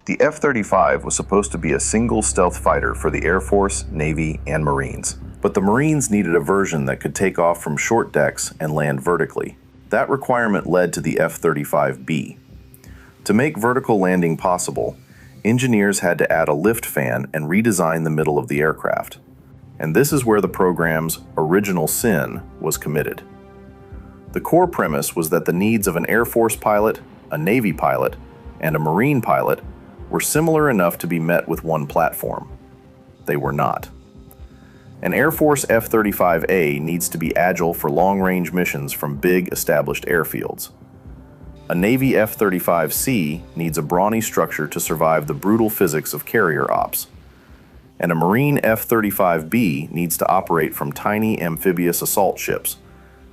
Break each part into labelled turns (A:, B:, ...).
A: The F-35 was supposed to be a single stealth fighter for the Air Force, Navy, and Marines. But the Marines needed a version that could take off from short decks and land vertically. That requirement led to the F-35B. To make vertical landing possible, engineers had to add a lift fan and redesign the middle of the aircraft. And this is where the program's original sin was committed. The core premise was that the needs of an Air Force pilot, a Navy pilot, and a Marine pilot were similar enough to be met with one platform. They were not. An Air Force F-35A needs to be agile for long-range missions from big, established airfields. A Navy F-35C needs a brawny structure to survive the brutal physics of carrier ops. And a Marine F-35B needs to operate from tiny amphibious assault ships,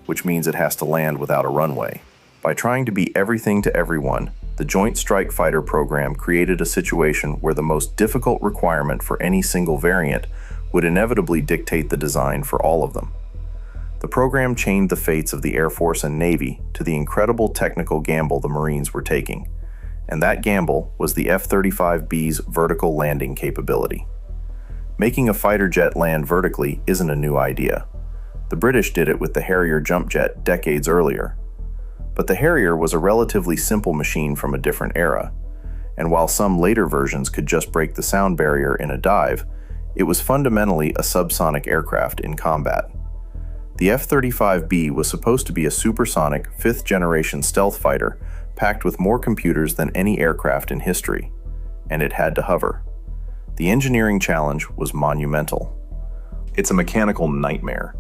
A: which means it has to land without a runway. By trying to be everything to everyone, the Joint Strike Fighter program created a situation where the most difficult requirement for any single variant would inevitably dictate the design for all of them. The program chained the fates of the Air Force and Navy to the incredible technical gamble the Marines were taking, and that gamble was the F-35B's vertical landing capability. Making a fighter jet land vertically isn't a new idea. The British did it with the Harrier jump jet decades earlier. But the Harrier was a relatively simple machine from a different era, and while some later versions could just break the sound barrier in a dive, it was fundamentally a subsonic aircraft in combat. The F-35B was supposed to be a supersonic, fifth-generation stealth fighter packed with more computers than any aircraft in history, and it had to hover. The engineering challenge was monumental. It's a mechanical nightmare,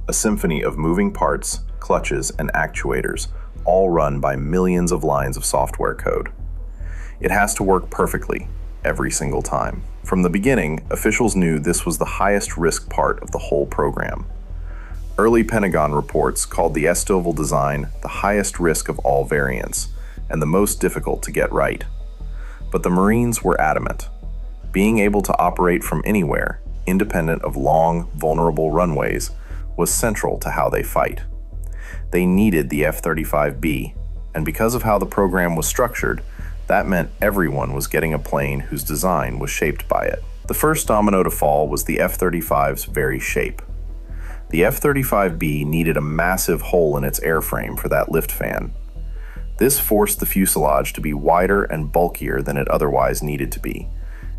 A: a symphony of moving parts, clutches, and actuators, all run by millions of lines of software code. It has to work perfectly, every single time. From the beginning, officials knew this was the highest risk part of the whole program. Early Pentagon reports called the Estovil design the highest risk of all variants, and the most difficult to get right. But the Marines were adamant. Being able to operate from anywhere, independent of long, vulnerable runways, was central to how they fight. They needed the F-35B, and because of how the program was structured, that meant everyone was getting a plane whose design was shaped by it. The first domino to fall was the F-35's very shape. The F-35B needed a massive hole in its airframe for that lift fan. This forced the fuselage to be wider and bulkier than it otherwise needed to be,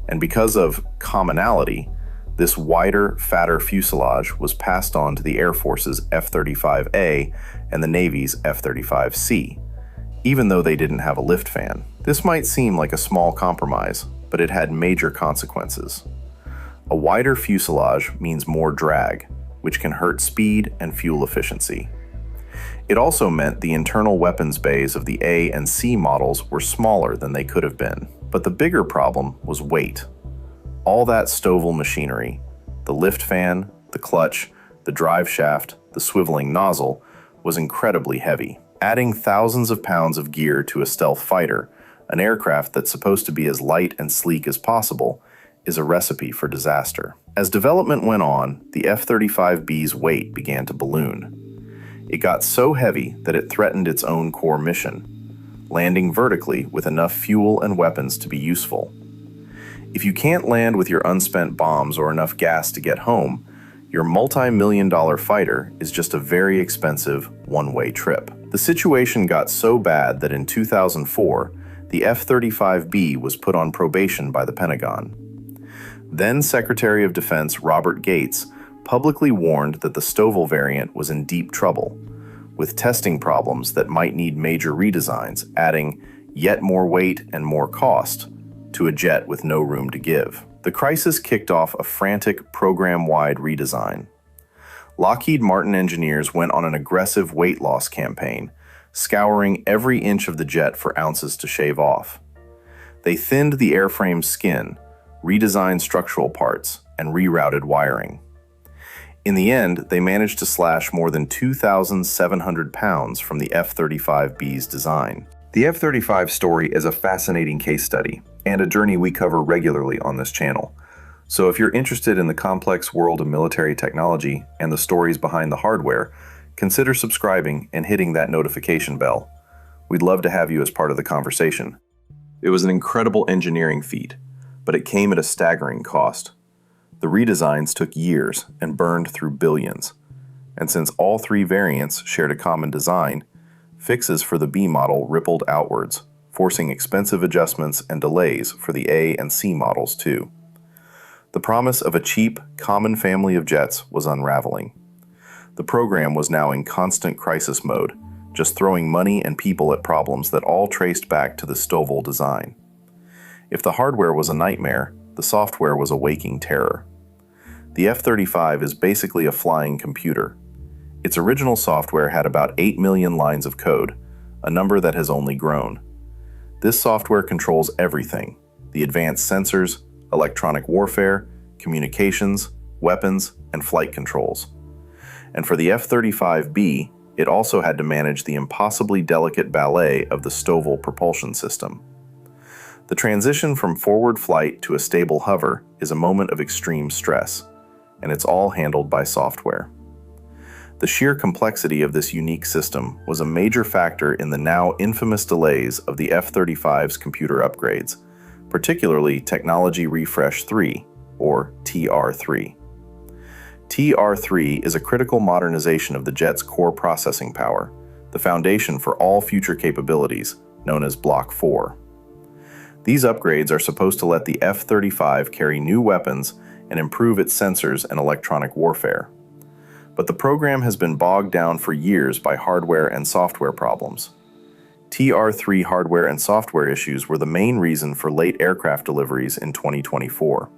A: and because of commonality, this wider, fatter fuselage was passed on to the Air Force's F-35A and the Navy's F-35C, even though they didn't have a lift fan. This might seem like a small compromise, but it had major consequences. A wider fuselage means more drag, which can hurt speed and fuel efficiency. It also meant the internal weapons bays of the A and C models were smaller than they could have been. But the bigger problem was weight. All that Stovall machinery, the lift fan, the clutch, the drive shaft, the swiveling nozzle, was incredibly heavy. Adding thousands of pounds of gear to a stealth fighter, an aircraft that's supposed to be as light and sleek as possible, is a recipe for disaster. As development went on, the F-35B's weight began to balloon. It got so heavy that it threatened its own core mission, landing vertically with enough fuel and weapons to be useful. If you can't land with your unspent bombs or enough gas to get home, your multi-million-dollar fighter is just a very expensive one-way trip. The situation got so bad that in 2004, the F-35B was put on probation by the Pentagon. Then Secretary of Defense Robert Gates publicly warned that the Stovall variant was in deep trouble, with testing problems that might need major redesigns, adding yet more weight and more cost to a jet with no room to give. The crisis kicked off a frantic program-wide redesign. Lockheed Martin engineers went on an aggressive weight loss campaign, scouring every inch of the jet for ounces to shave off. They thinned the airframe's skin, redesigned structural parts, and rerouted wiring. In the end, they managed to slash more than 2,700 pounds from the F-35B's design. The F-35 story is a fascinating case study, and a journey we cover regularly on this channel. So if you're interested in the complex world of military technology and the stories behind the hardware, consider subscribing and hitting that notification bell. We'd love to have you as part of the conversation. It was an incredible engineering feat, but it came at a staggering cost. The redesigns took years and burned through billions. And since all three variants shared a common design, fixes for the B model rippled outwards, forcing expensive adjustments and delays for the A and C models too. The promise of a cheap, common family of jets was unraveling. The program was now in constant crisis mode, just throwing money and people at problems that all traced back to the Stovall design. If the hardware was a nightmare, the software was a waking terror. The F-35 is basically a flying computer. Its original software had about 8 million lines of code, a number that has only grown. This software controls everything: the advanced sensors, electronic warfare, communications, weapons, and flight controls. And for the F-35B, it also had to manage the impossibly delicate ballet of the Stovall propulsion system. The transition from forward flight to a stable hover is a moment of extreme stress, and it's all handled by software. The sheer complexity of this unique system was a major factor in the now infamous delays of the F-35's computer upgrades, particularly Technology Refresh 3, or TR3. TR3 is a critical modernization of the jet's core processing power, the foundation for all future capabilities, known as Block 4. These upgrades are supposed to let the F-35 carry new weapons and improve its sensors and electronic warfare. But the program has been bogged down for years by hardware and software problems. TR3 hardware and software issues were the main reason for late aircraft deliveries in 2024.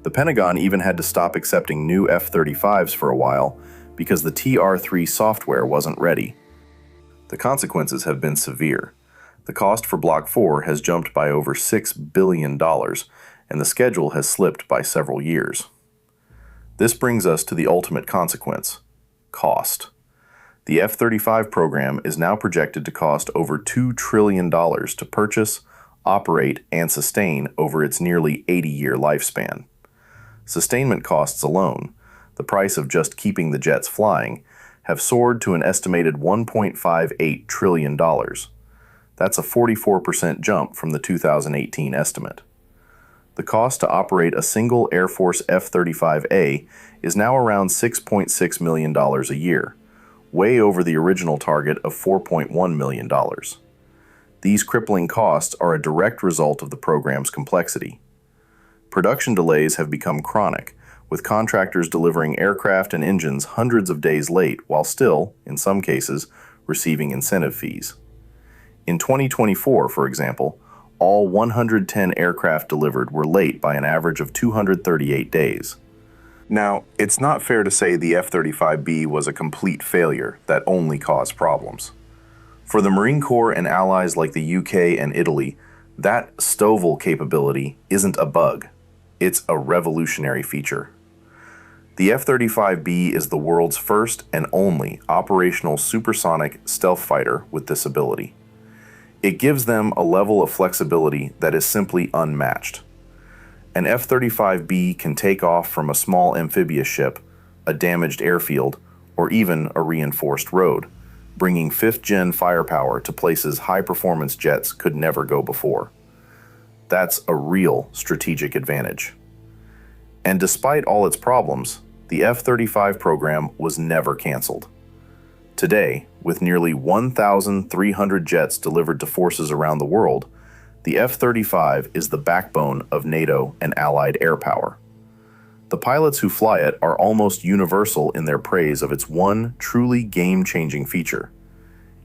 A: The Pentagon even had to stop accepting new F-35s for a while because the TR3 software wasn't ready. The consequences have been severe. The cost for Block 4 has jumped by over $6 billion, and the schedule has slipped by several years. This brings us to the ultimate consequence: cost. The F-35 program is now projected to cost over $2 trillion to purchase, operate, and sustain over its nearly 80-year lifespan. Sustainment costs alone, the price of just keeping the jets flying, have soared to an estimated $1.58 trillion. That's a 44% jump from the 2018 estimate. The cost to operate a single Air Force F-35A is now around $6.6 million a year, way over the original target of $4.1 million. These crippling costs are a direct result of the program's complexity. Production delays have become chronic, with contractors delivering aircraft and engines hundreds of days late while still, in some cases, receiving incentive fees. In 2024, for example, all 110 aircraft delivered were late by an average of 238 days. Now, it's not fair to say the F-35B was a complete failure that only caused problems. For the Marine Corps and allies like the UK and Italy, that Stovall capability isn't a bug. It's a revolutionary feature. The F-35B is the world's first and only operational supersonic stealth fighter with this ability. It gives them a level of flexibility that is simply unmatched. An F-35B can take off from a small amphibious ship, a damaged airfield, or even a reinforced road, bringing 5th-gen firepower to places high-performance jets could never go before. That's a real strategic advantage. And despite all its problems, the F-35 program was never canceled. Today, with nearly 1,300 jets delivered to forces around the world, the F-35 is the backbone of NATO and Allied air power. The pilots who fly it are almost universal in their praise of its one truly game-changing feature: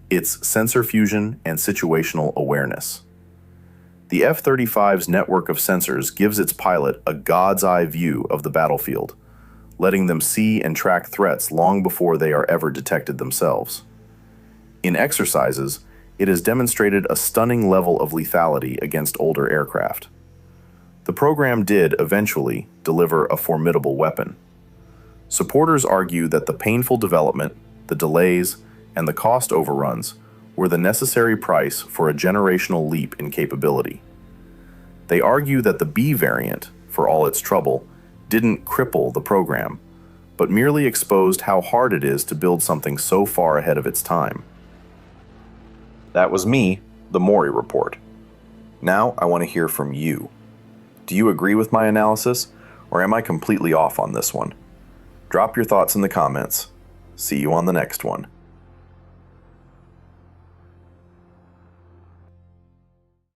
A: its sensor fusion and situational awareness. The F-35's network of sensors gives its pilot a god's-eye view of the battlefield, letting them see and track threats long before they are ever detected themselves. In exercises, it has demonstrated a stunning level of lethality against older aircraft. The program did eventually deliver a formidable weapon. Supporters argue that the painful development, the delays, and the cost overruns were the necessary price for a generational leap in capability. They argue that the B variant, for all its trouble, didn't cripple the program, but merely exposed how hard it is to build something so far ahead of its time. That was me, the Maury Report. Now I want to hear from you. Do you agree with my analysis, or am I completely off on this one? Drop your thoughts in the comments. See you on the next one.